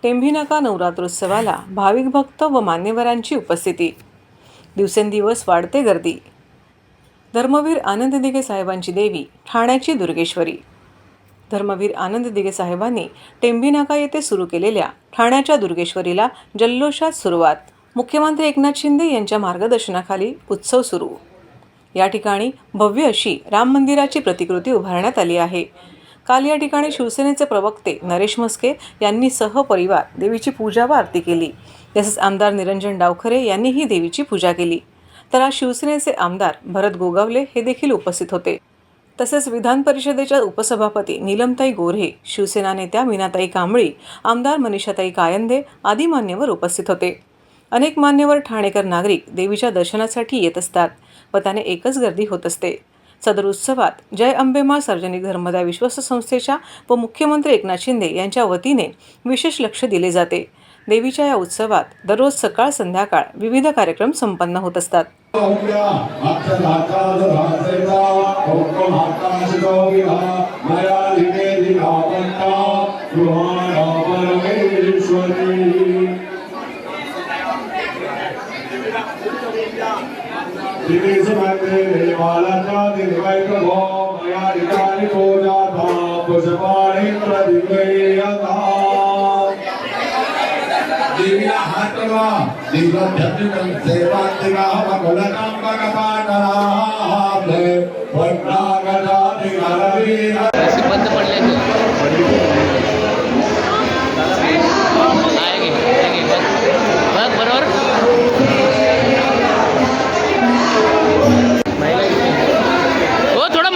टेंभीनाका नवरात्रोत्सवाला भाविक भक्त व मान्यवरांची उपस्थिती। दिवसेंदिवस वाढते गर्दी। धर्मवीर आनंद दिघे साहेबांची देवी ठाण्याची दुर्गेश्वरी। धर्मवीर आनंद दिघे साहेबांनी टेंभीनाका येथे सुरू केलेल्या ठाण्याच्या दुर्गेश्वरीला जल्लोषात सुरुवात। मुख्यमंत्री एकनाथ शिंदे यांच्या मार्गदर्शनाखाली उत्सव सुरू। या ठिकाणी भव्य अशी राम मंदिराची प्रतिकृती उभारण्यात आली आहे। काल या ठिकाणी शिवसेनेचे प्रवक्ते नरेश म्हस्के यांनी सहपरिवार देवीची पूजा व आरती केली। तसेच आमदार निरंजन डावखरे यांनीही देवीची पूजा केली। तर आज शिवसेनेचे आमदार भरत गोगावले हे देखील उपस्थित होते। तसेच विधान परिषदेच्या उपसभापती नीलमताई गोऱ्हे, शिवसेना नेत्या मीनाताई कांबळी, आमदार मनीषाताई कायंदे आदी मान्यवर उपस्थित होते। अनेक मान्यवर ठाणेकर नागरिक देवीच्या दर्शनासाठी येत असतात व त्याने एकच गर्दी होत असते। सदर उत्सवात जय अंबे माँ सार्वजनिक धर्मदाय विश्वास संस्थेच्या व मुख्यमंत्री एकनाथ शिंदे यांच्या वतीने विशेष लक्ष दिले जाते। देवीच्या या उत्सवात दररोज सकाळ संध्याकाळ विविध कार्यक्रम संपन्न होत असतात।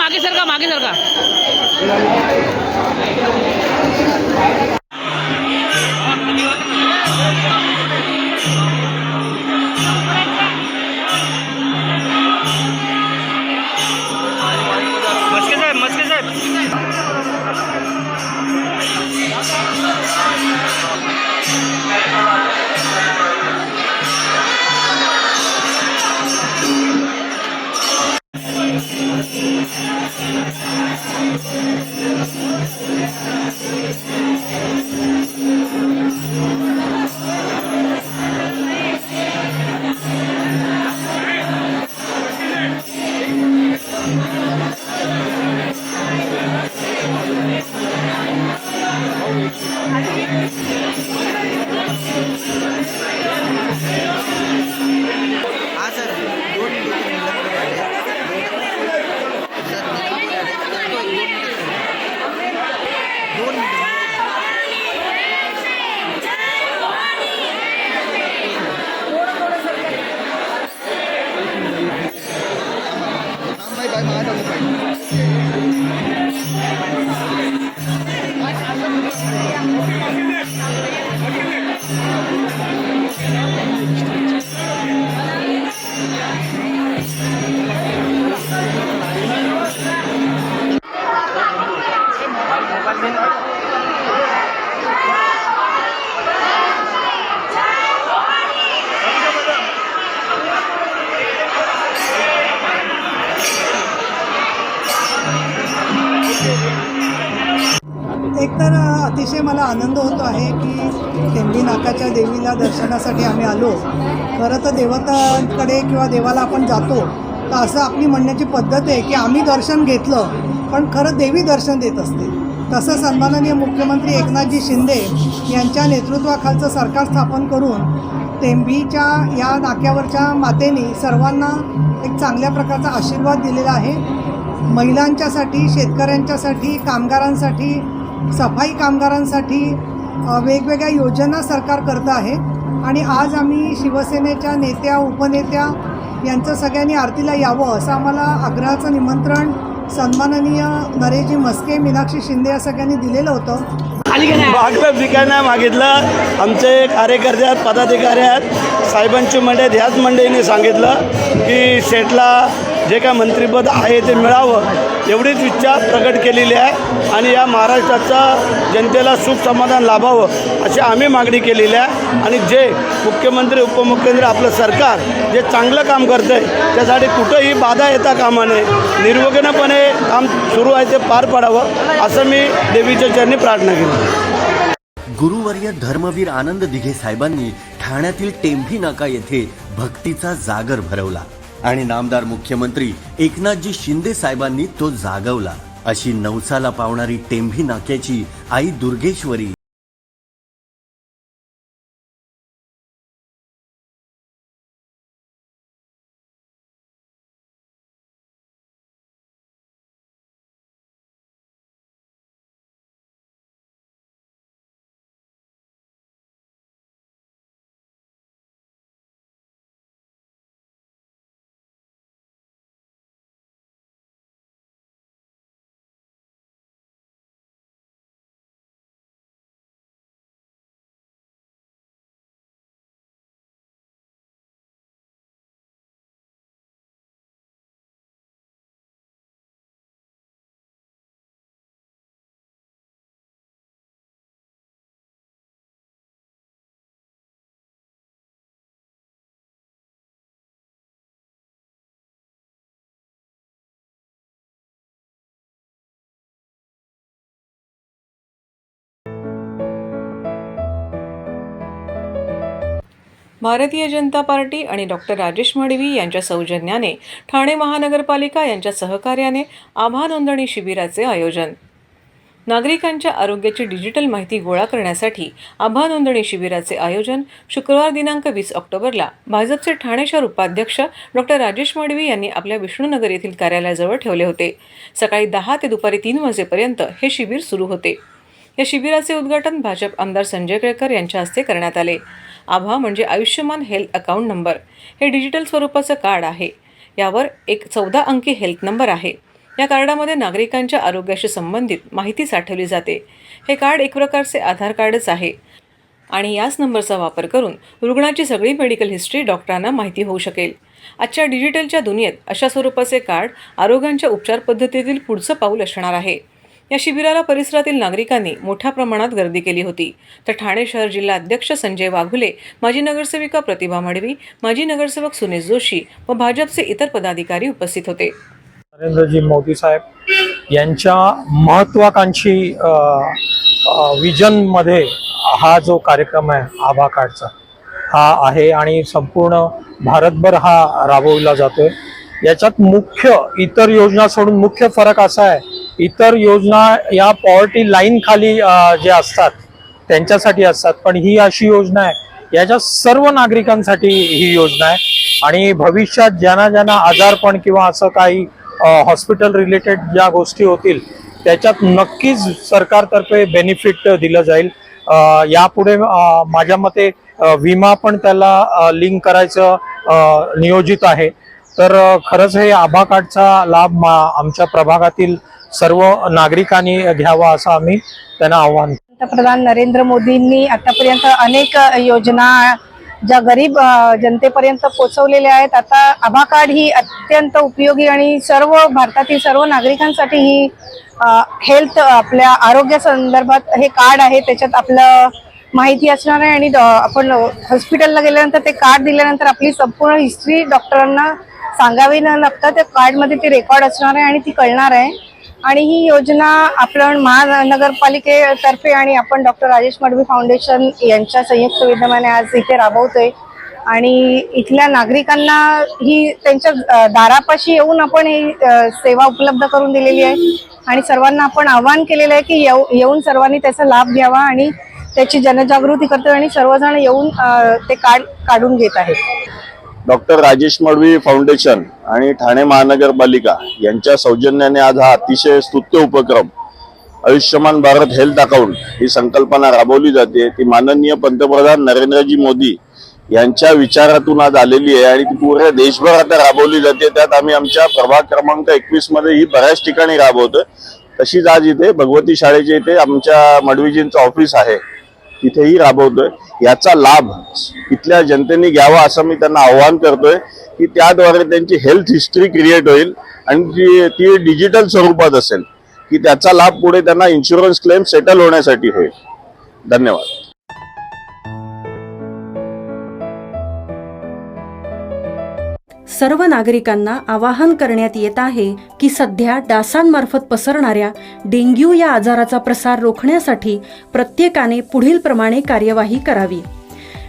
मागे सरका मस्के साहेब एकतर अतिशय मला आनंद होतो आहे की टेंभीनाकाच्या देवीला दर्शनासाठी आम्ही आलो। खरं तर देवतांकडे किंवा देवाला आपण जातो तर असं आपली म्हणण्याची पद्धत आहे की आम्ही दर्शन घेतलं, पण खरं देवी दर्शन देत असते। तसं सन्माननीय मुख्यमंत्री एकनाथजी शिंदे यांच्या नेतृत्वाखालचं सरकार स्थापन करून टेंभीच्या या नाक्यावरच्या मातेने सर्वांना एक चांगल्या प्रकारचा आशीर्वाद दिलेला आहे। महिलांच्यासाठी, शेतकऱ्यांच्यासाठी, कामगारांसाठी, सफाई कामगारांसाठी वेगवेगळ्या योजना सरकार करत आहे। आणि आज आम्ही शिवसेनेच्या नेत्या, उपनेत्या यांचं सगळ्यांनी आरतीला यावं असं आम्हाला आग्रहाचं निमंत्रण सन्माननीय नरेशजी म्हस्के, मीनाक्षी शिंदे या सगळ्यांनी दिलेलं होतं। भागवत विकायला मागितलं। आमचे कार्यकर्ते आहेत, पदाधिकारी आहेत, साहेबांची मंडळी ह्याच मंडळीने सांगितलं की शेठला जे काय मंत्रिपद आहे ते मिळावं, एवढीच इच्छा प्रकट केलेली आहे आणि या महाराष्ट्राचा जनतेला सुख समाधान लाभावं अशी आम्ही मागणी केलेली आहे। आणि जे मुख्यमंत्री, उपमुख्यमंत्री आपलं सरकार जे चांगलं काम करतं आहे त्यासाठी कुठंही बाधा येता कामा नये, निर्विघ्नपणे काम सुरू आहे ते पार पाडावं असं मी देवीच्या चरणी प्रार्थना केली। गुरुवर्य धर्मवीर आनंद दिघे साहेबांनी ठाण्यातील टेंभी नाका येथे भक्तीचा जागर भरवला आणि नामदार मुख्यमंत्री एकनाथजी शिंदे साहेबांनी तो जागवला। अशी नवसाला पावणारी टेंभी नाक्याची आई दुर्गेश्वरी भारतीय जनता पार्टी आणि डॉक्टर राजेश मडवी यांच्या सौजन्याने ठाणे महानगरपालिका यांच्या सहकार्याने आभा नोंदणी शिबिराचे आयोजन। नागरिकांच्या आरोग्याची डिजिटल माहिती गोळा करण्यासाठी आभा नोंदणी शिबिराचे आयोजन शुक्रवार दिनांक 20 ऑक्टोबरला भाजपचे ठाणे शहर उपाध्यक्ष डॉक्टर राजेश मडवी यांनी आपल्या विष्णुनगर येथील कार्यालयाजवळ ठेवले होते। सकाळी 10 ते दुपारी 3 वाजेपर्यंत हे शिबिर सुरू होते। या शिबिराचे उद्घाटन भाजप आमदार संजय केळकर यांच्या हस्ते करण्यात आले। आभा म्हणजे आयुष्यमान हेल्थ अकाउंट नंबर हे डिजिटल स्वरूपाचं कार्ड आहे। यावर एक 14 अंकी हेल्थ नंबर आहे। या कार्डामध्ये नागरिकांच्या आरोग्याशी संबंधित माहिती साठवली जाते। हे कार्ड एक प्रकारचे आधार कार्डच आहे आणि याच नंबरचा वापर करून रुग्णाची सगळी मेडिकल हिस्ट्री डॉक्टरांना माहिती होऊ शकेल। आजच्या डिजिटलच्या दुनियेत अशा स्वरूपाचे कार्ड आरोग्यांच्या उपचार पद्धतीतील पुढचं पाऊल असणार आहे। या शिबिराला परिसरातील नागरिकांनी मोठ्या प्रमाणात गर्दी केली होती। तर ठाणे शहर जिल्हा अध्यक्ष संजय वाघुले, माजी नगरसेविका प्रतिभा मडवी, माजी नगरसेवक सुनेश जोशी व भाजपचे इतर पदाधिकारी उपस्थित होते। नरेंद्रजी मोदी साहेब यांच्या महत्वाकांक्षी विजनमध्ये हा जो कार्यक्रम आहे आभा कार्डचा हा आहे आणि संपूर्ण भारतभर हा राबवला जातोय। याच्यात मुख्य इतर योजना सोडून मुख्य फरक असा आहे, इतर योजना या पॉवर्टी लाईन खाली जे असतात त्यांच्यासाठी असतात, पण ही अशी योजना आहे याच्या सर्व नागरिकांसाठी ही योजना आहे आणि भविष्यात ज्यांना आजारपण किंवा असं काही हॉस्पिटल रिलेटेड ज्या गोष्टी होतील त्याच्यात नक्कीच सरकारतर्फे बेनिफिट दिलं जाईल। यापुढे माझ्या मते विमा पण त्याला लिंक करायचं नियोजित आहे। तर खरंच हे आभा कार्डचा लाभ आमच्या प्रभागातील सर्व नागरिकांनी घ्यावा असं आम्ही त्यांना आव्हान। पंतप्रधान नरेंद्र मोदींनी आतापर्यंत अनेक योजना ज्या गरीब जनतेपर्यंत पोहोचवलेल्या आहेत। आता आभा कार्ड ही अत्यंत उपयोगी आणि सर्व भारतातील सर्व नागरिकांसाठी ही हेल्थ आपल्या आरोग्य संदर्भात हे कार्ड आहे। त्याच्यात आपलं माहिती असणार आहे आणि आपण हॉस्पिटलला गेल्यानंतर ते कार्ड दिल्यानंतर आपली संपूर्ण हिस्ट्री डॉक्टरांना सांगावी न लागता त्या कार्डमध्ये ती रेकॉर्ड असणार आहे आणि ती कळणार आहे। आणि ही योजना आपण महानगरपालिकेतर्फे आणि आपण डॉक्टर राजेश मडवी फाउंडेशन यांच्या संयुक्त विद्यमाने आज इथे राबवतोय आणि इथल्या नागरिकांना ही त्यांच्या दारापाशी येऊन आपण ही सेवा उपलब्ध करून दिलेली आहे आणि सर्वांना आपण आवाहन केलेलं आहे की येऊन सर्वांनी त्याचा लाभ घ्यावा आणि त्याची जनजागृती करतोय आणि सर्वजण येऊन ते कार्ड काढून घेत आहेत। डॉक्टर राजेश मडवी फाउंडेशन आणि ठाणे महानगरपालिका यांच्या सौजन्याने आज हा अतिशय स्तुत्य उपक्रम आयुष्यमान भारत हेल्थ अकाउंट ही संकल्पना राबवली जाते। ती माननीय पंतप्रधान नरेंद्रजी मोदी यांच्या विचारातून आज आलेली आहे आणि ती पूर्ण देशभर आता राबवली जाते। त्यात आम्ही आमच्या प्रभाग क्रमांक 21 मध्ये ही बऱ्याच ठिकाणी राबवतोय। तशीच आज इथे भगवती शाळेच्या इथे आमच्या मडवीजींचं ऑफिस आहे तिथेही राबवतोय। याचा लाभ इथल्या जनतेने घ्यावा असं मी त्यांना आवाहन करतोय की त्याद्वारे त्यांची हेल्थ हिस्ट्री क्रिएट होईल आणि ती डिजिटल स्वरूपात असेल की त्याचा लाभ पुढे त्यांना इन्शुरन्स क्लेम सेटल होण्यासाठी होईल। धन्यवाद। सर्व नागरिकांना आवाहन करण्यात येत आहे की सध्या डासांमार्फत पसरणाऱ्या डेंग्यू या आजाराचा प्रसार रोखण्यासाठी प्रत्येकाने पुढीलप्रमाणे कार्यवाही करावी.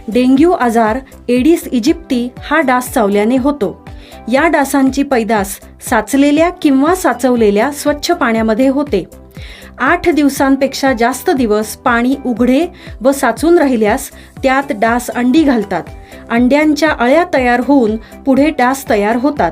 डेंग्यू आजार एडिस इजिप्ती हा डास चावल्याने होतो. या डासांची पैदास साचलेल्या किंवा साचवलेल्या स्वच्छ पाण्यामध्ये होते. 8 दिवसांपेक्षा जास्त दिवस पाणी उघडे व साचून राहिल्यास त्यात डास अंडी घालतात. अंड्यांच्या अळ्या तयार होऊन पुढे डास तयार होतात.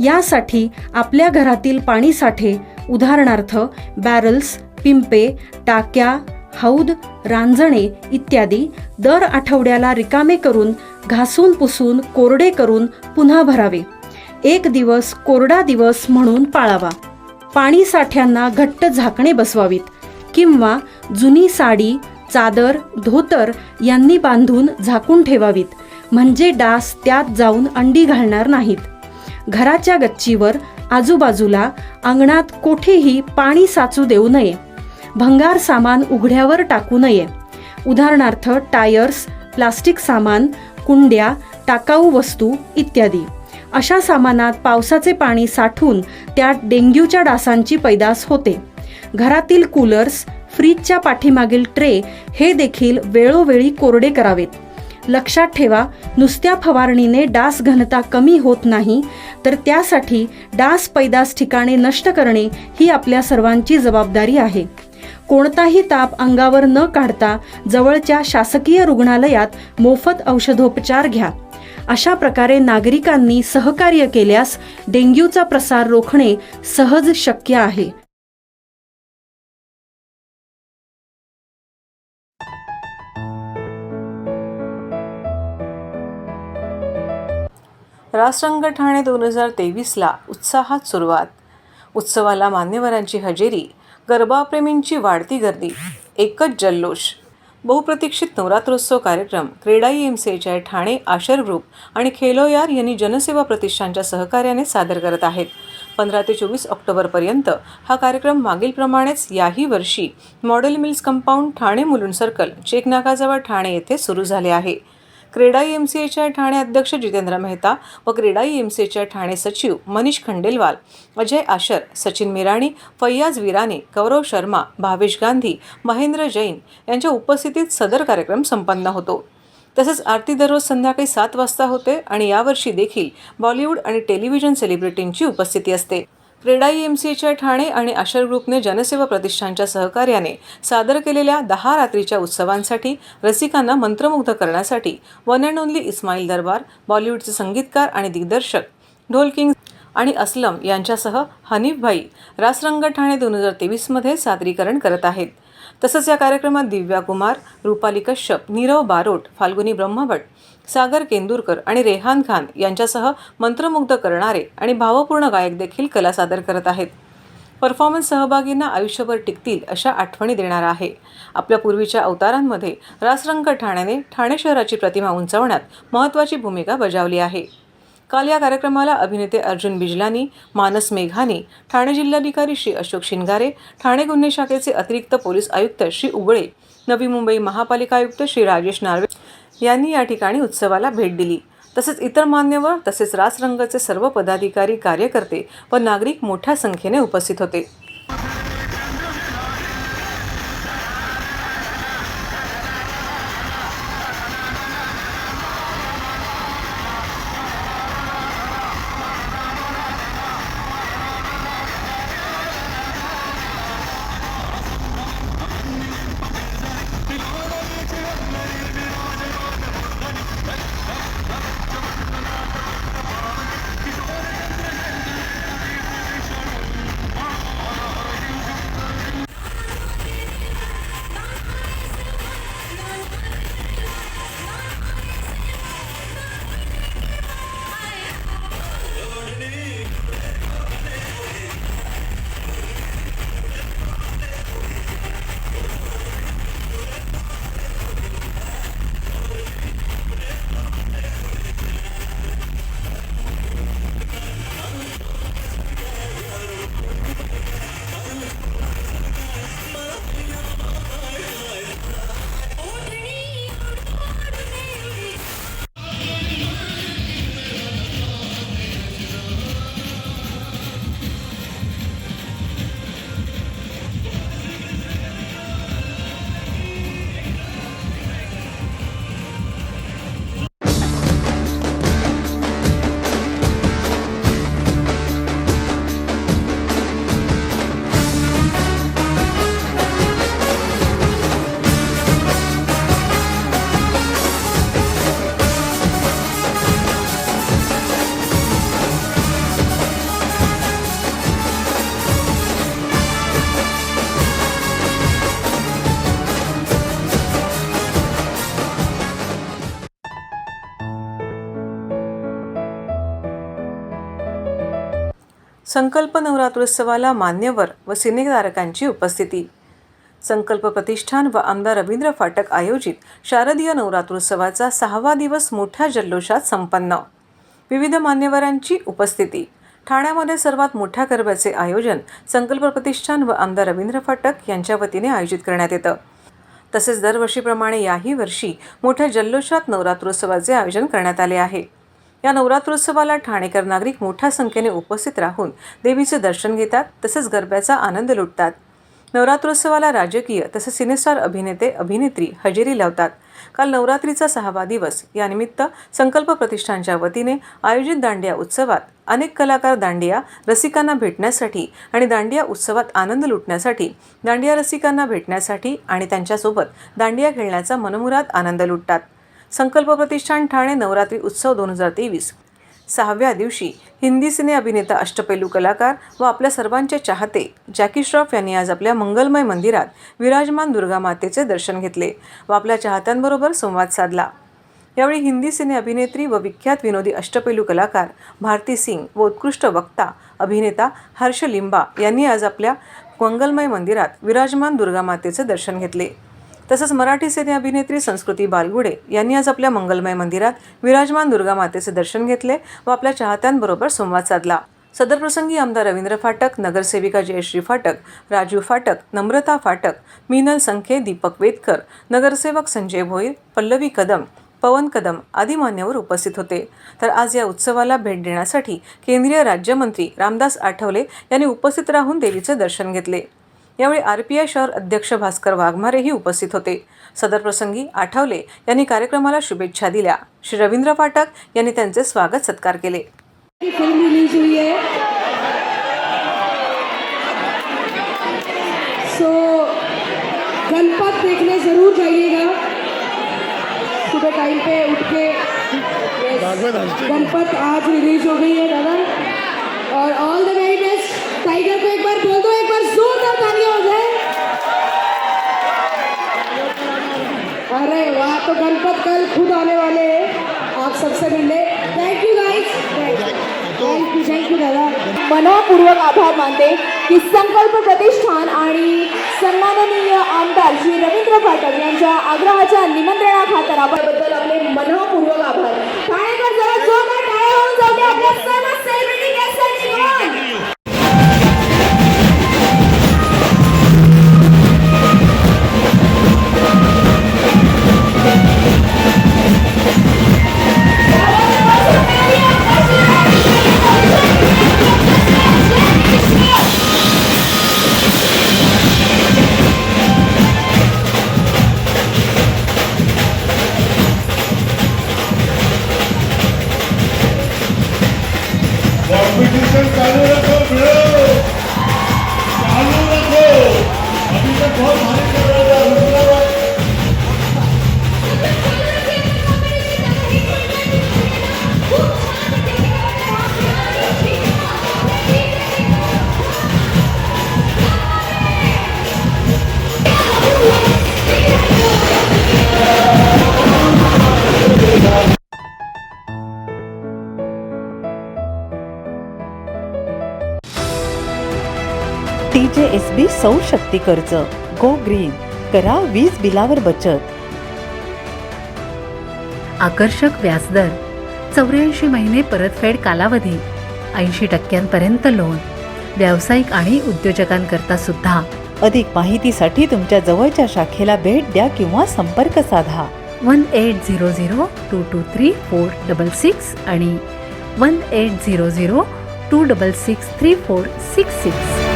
यासाठी आपल्या घरातील पाणी साठे उदाहरणार्थ बॅरल्स, पिंपे, टाक्या, हौद, रांजणे इत्यादी दर आठवड्याला रिकामे करून घासून पुसून कोरडे करून पुन्हा भरावे. 1 दिवस कोरडा दिवस म्हणून पाळावा. पाणी साठ्यांना घट्ट झाकणे बसवावीत किंवा जुनी साडी, चादर, धोतर यांनी बांधून झाकून ठेवावीत, म्हणजे डास त्यात जाऊन अंडी घालणार नाहीत. घराच्या गच्चीवर, आजूबाजूला, अंगणात कोठेही पाणी साचू देऊ नये. भंगार सामान उघड्यावर टाकू नये. उदाहरणार्थ टायर्स, प्लास्टिक सामान, कुंड्या, टाकाऊ वस्तू इत्यादी. अशा सामानात पावसाचे पाणी साठून त्यात डेंग्यूच्या डासांची पैदास होते. घरातील कूलर्स, फ्रीजच्या पाठीमागील ट्रे हे देखील वेळोवेळी कोरडे करावेत. लक्षात ठेवा, नुसत्या फवारणीने डास घनता कमी होत नाही, तर त्यासाठी डास पैदास ठिकाणे नष्ट करणे ही आपल्या सर्वांची जबाबदारी आहे. कोणताही ताप अंगावर न काढता जवळच्या शासकीय रुग्णालयात मोफत औषधोपचार घ्या. अशा प्रकारे नागरिकांनी सहकार्य केल्यास डेंग्यूचा प्रसार रोखणे सहज शक्य आहे. रासरंग ठाणे 2023ला उत्साहात सुरुवात. उत्सवाला मान्यवरांची हजेरी, गरबाप्रेमींची वाढती गर्दी, एकच जल्लोष. बहुप्रतीक्षित नवरात्रोत्सव कार्यक्रम क्रीडा EMCHI ठाणे, आशर ग्रुप आणि खेलो यार यांनी जनसेवा प्रतिष्ठानच्या सहकार्याने सादर करत आहेत. 15 ते 24 ऑक्टोबरपर्यंत हा कार्यक्रम मागीलप्रमाणेच याही वर्षी model mills compound, Thane Mulund circle, check नाकाजवळ ठाणे येथे सुरू झाले आहे. क्रीडा EMCHI ठाणे अध्यक्ष जितेंद्र मेहता व क्रीडा EMCHI ठाणे सचिव मनीष खंडेलवाल, अजय आशर, सचिन मिराणी, फैयाज विराने, गौरव शर्मा, भावेश गांधी, महेंद्र जैन यांच्या उपस्थितीत सदर कार्यक्रम संपन्न होतो. तसेच आरती दररोज संध्याकाळी 7 वाजता होते आणि यावर्षी देखील बॉलिवूड आणि टेलिव्हिजन सेलिब्रिटींची उपस्थिती असते. क्रीडा EMCHI ठाणे आणि आशर ग्रुपने जनसेवा प्रतिष्ठानच्या सहकार्याने सादर केलेल्या 10 रात्रीच्या उत्सवांसाठी रसिकांना मंत्रमुग्ध करण्यासाठी वन अँड ओनली इस्माईल दरबार, बॉलिवूडचे संगीतकार आणि दिग्दर्शक ढोल किंग आणि असलम यांच्यासह हनीफ भाई रासरंग ठाणे 2023मध्ये सादरीकरण करत आहेत. तसंच या कार्यक्रमात दिव्या कुमार, रुपाली कश्यप, नीरव बारोट, फाल्गुनी ब्रह्मभट, सागर केंदुरकर आणि रेहान खान यांच्यासह मंत्रमुग्ध करणारे आणि भावपूर्ण गायक देखील कला सादर करत आहेत. परफॉर्मन्स सहभागींना आयुष्यभर टिकतील अशा आठवणी देणारा आहे. आपल्या पूर्वीच्या अवतारांमध्ये रासरंग ठाण्याने ठाणे शहराची प्रतिमा उंचावण्यात महत्त्वाची भूमिका बजावली आहे. काल या कार्यक्रमाला अभिनेते अर्जुन बिजलानी, मानस मेघानी, ठाणे जिल्हाधिकारी श्री अशोक शिनगारे, ठाणे गुन्हे शाखेचे अतिरिक्त पोलीस आयुक्त श्री उगळे, नवी मुंबई महापालिका आयुक्त श्री राजेश नार्वे यांनी या ठिकाणी उत्सवाला भेट दिली. तसेच इतर मान्यवर तसेच रासरंगचे सर्व पदाधिकारी, कार्यकर्ते व नागरिक मोठ्या संख्येने उपस्थित होते. संकल्प नवरात्रोत्सवाला मान्यवर व सिनेतारकांची उपस्थिती. संकल्प प्रतिष्ठान व आमदार रवींद्र फाटक आयोजित शारदीय नवरात्रोत्सवाचा 6वा दिवस मोठ्या जल्लोषात संपन्न. विविध मान्यवरांची उपस्थिती. ठाण्यामध्ये सर्वात मोठ्या गरब्याचे आयोजन संकल्प प्रतिष्ठान व आमदार रवींद्र फाटक यांच्या वतीने आयोजित करण्यात येतं. तसेच दरवर्षीप्रमाणे याही वर्षी मोठ्या जल्लोषात नवरात्रोत्सवाचे आयोजन करण्यात आले आहे. या नवरात्रोत्सवाला ठाणेकर नागरिक मोठ्या संख्येने उपस्थित राहून देवीचे दर्शन घेतात तसेच गरब्याचा आनंद लुटतात. नवरात्रोत्सवाला राजकीय तसेच सिनेस्टार अभिनेते अभिनेत्री हजेरी लावतात. काल नवरात्रीचा 6वा दिवस यानिमित्त संकल्प प्रतिष्ठानच्या वतीने आयोजित दांडिया उत्सवात अनेक कलाकार दांडिया रसिकांना भेटण्यासाठी आणि दांडिया उत्सवात आनंद लुटण्यासाठी, दांडिया रसिकांना भेटण्यासाठी आणि त्यांच्यासोबत दांडिया खेळण्याचा मनमुराद आनंद लुटतात. संकल्प प्रतिष्ठान ठाणे नवरात्री उत्सव 2023 6व्या दिवशी हिंदी सिने अभिनेता अष्टपैलू कलाकार व आपल्या सर्वांचे चाहते जॅकी श्रॉफ यांनी आज आपल्या मंगलमय मंदिरात विराजमान दुर्गा मातेचे दर्शन घेतले व आपल्या चाहत्यांबरोबर संवाद साधला. यावेळी हिंदी सिने अभिनेत्री व विख्यात विनोदी अष्टपैलू कलाकार भारती सिंग व उत्कृष्ट वक्ता अभिनेता हर्ष लिंबा यांनी आज आपल्या मंगलमय मंदिरात विराजमान दुर्गा मातेचे दर्शन घेतले. तसंच मराठी सिने अभिनेत्री संस्कृती बालगुडे यांनी आज आपल्या मंगलमय मंदिरात विराजमान दुर्गा मातेचे दर्शन घेतले व आपल्या चाहत्यांबरोबर संवाद साधला. सदर प्रसंगी आमदार रवींद्र फाटक, नगरसेविका जयश्री फाटक, राजू फाटक, नम्रता फाटक, मीनल संखे, दीपक वेदकर, नगरसेवक संजय भोईर, पल्लवी कदम, पवन कदम आदी मान्यवर उपस्थित होते. तर आज या उत्सवाला भेट देण्यासाठी केंद्रीय राज्यमंत्री रामदास आठवले यांनी उपस्थित राहून देवीचे दर्शन घेतले. यावेळी RPI शहर अध्यक्ष भास्कर वाघमारेही उपस्थित होते. सदर प्रसंगी आठवले यांनी कार्यक्रमाला शुभेच्छा दिल्या. श्री रवींद्र फाटक यांनी त्यांचे स्वागत सत्कार केले. फिल्म रिलीज हुई है, सो गणपत देखने जरूर जाइएगा. सुबह टाइम पे उठ के गणपत आज रिलीज हो गई है दादा. और all the very best. Tiger को एक बार बोल दो, एक बार जोरदार तालियां हो जाए. अरे वाह, तो गणपत कल खुद आने वाले हैं आप सबसे मिलने. Thank you guys. थँक्यू दादा. मनपूर्वक आभार मानते की संकल्प प्रतिष्ठान आणि सन्माननीय आमदार श्री रवींद्र फाटक यांच्या आग्रहाच्या निमंत्रणाखातर आपल्याबद्दल आपले मनपूर्वक आभार. ठाणेकर जरा जोरदार टाळ्या होऊन जाऊ द्या आपल्या सर्व सेलिब्रिटी गेस्टसाठी. कॉम्पिटिशन चालू रखो ब्रो, चालू रखो. अभी तक बहुत भारी कर रहा था. TJSB सौरशक्ती कर्ज. Go green. करा वीज बिलावर बचत. आकर्षक व्याजदर, 84 महिने परतफेड कालावधी, 80% लोन, व्यावसायिक आणि उद्योजकांकरता सुद्धा. अधिक माहितीसाठी तुमच्या जवळच्या शाखेला भेट द्या किंवा संपर्क साधा. 1800-223-466 आणि 1800-266-3466.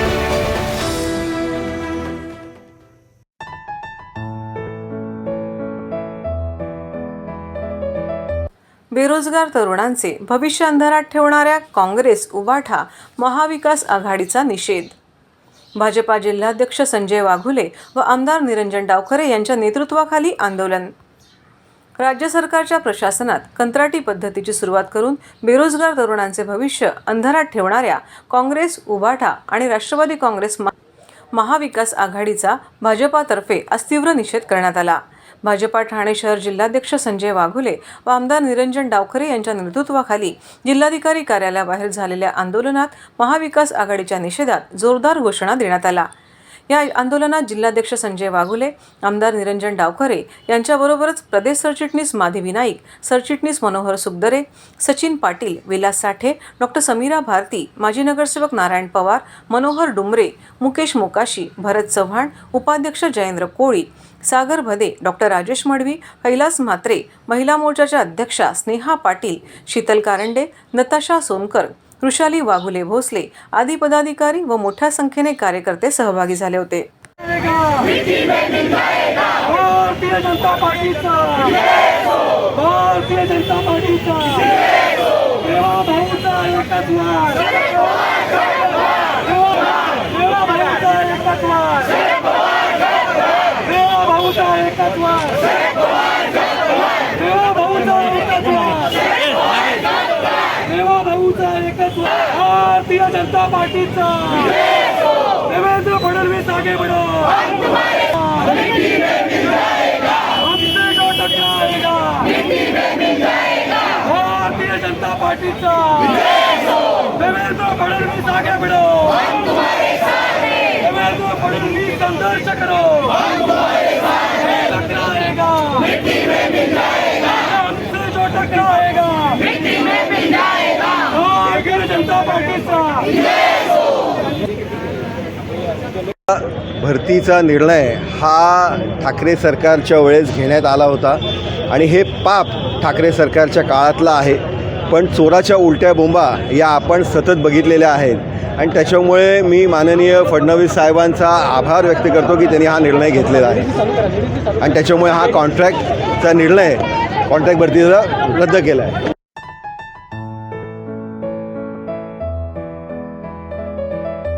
बेरोजगार तरुणांचे भविष्य अंधारात ठेवणाऱ्या काँग्रेस, उबाठा, महाविकास आघाडीचा निषेध. भाजपा जिल्हाध्यक्ष संजय वाघुले व आमदार निरंजन डावखरे यांच्या नेतृत्वाखाली आंदोलन. राज्य सरकारच्या प्रशासनात कंत्राटी पद्धतीची सुरुवात करून बेरोजगार तरुणांचे भविष्य अंधारात ठेवणाऱ्या काँग्रेस, उबाठा आणि राष्ट्रवादी काँग्रेस महाविकास आघाडीचा भाजपातर्फे आज तीव्र निषेध करण्यात आला. भाजपा ठाणे शहर जिल्हाध्यक्ष संजय वाघुले व आमदार निरंजन डावखरे यांच्या नेतृत्वाखाली जिल्हाधिकारी कार्यालयाबाहेर झालेल्या आंदोलनात महाविकास आघाडीच्या निषेधात जोरदार घोषणा देण्यात आला। या आंदोलनात जिल्हाध्यक्ष संजय वाघुले, आमदार निरंजन डावखरे यांच्याबरोबरच प्रदेश सरचिटणीस माधवी नाईक, सरचिटणीस मनोहर सुखदरे, सचिन पाटील, विलास साठे, डॉक्टर समीरा भारती, माजी नगरसेवक नारायण पवार, मनोहर डुमरे, मुकेश मोकाशी, भरत चव्हाण, उपाध्यक्ष जयेंद्र कोळी, सागर भदे, डॉक्टर राजेश मडवी, कैलास म्हात्रे, महिला मोर्चाच्या अध्यक्षा स्नेहा पाटील, शीतल कारंडे, नताशा सोनकर, वृषाली वाघुले भोसले आदी पदाधिकारी व मोठ्या संख्येने कार्यकर्ते सहभागी झाले होते। भारतीय जनता पार्टीचा भारतीय जनता पार्टीचा देवा भाऊचा एकत्वाद देवा भाऊचा एकत्वाद देवा भाऊचा एकत्वाद देवा भाऊचा एकत्वाद देवा भाऊचा एकत्वाद भारतीय जनता पार्टीचा देवेंद्र फडणवीस आगे बढ़ो हमसे जो टकराएगा भारतीय जनता पार्टीचा देवेंद्र फडणवीस आगे बढ़ो देवेंद्र फडणवीस संघर्ष करो टकराएगा हमसे जो टकराएगा भारतीय जनता पार्टीचा भरतीचा निर्णय हा ठाकरे सरकारच्या वेळेस घेण्यात आला होता आणि हे पाप ठाकरे सरकारच्या काळातलं आहे, पण चोराच्या उलट्या बोंबा या आपण सतत बघितलेल्या आहेत आणि त्याच्यामुळे मी माननीय फडणवीस साहेबांचा आभार व्यक्त करतो की त्यांनी हा निर्णय घेतलेला आहे आणि त्याच्यामुळे हा कॉन्ट्रॅक्ट भरतीचा रद्द केला आहे।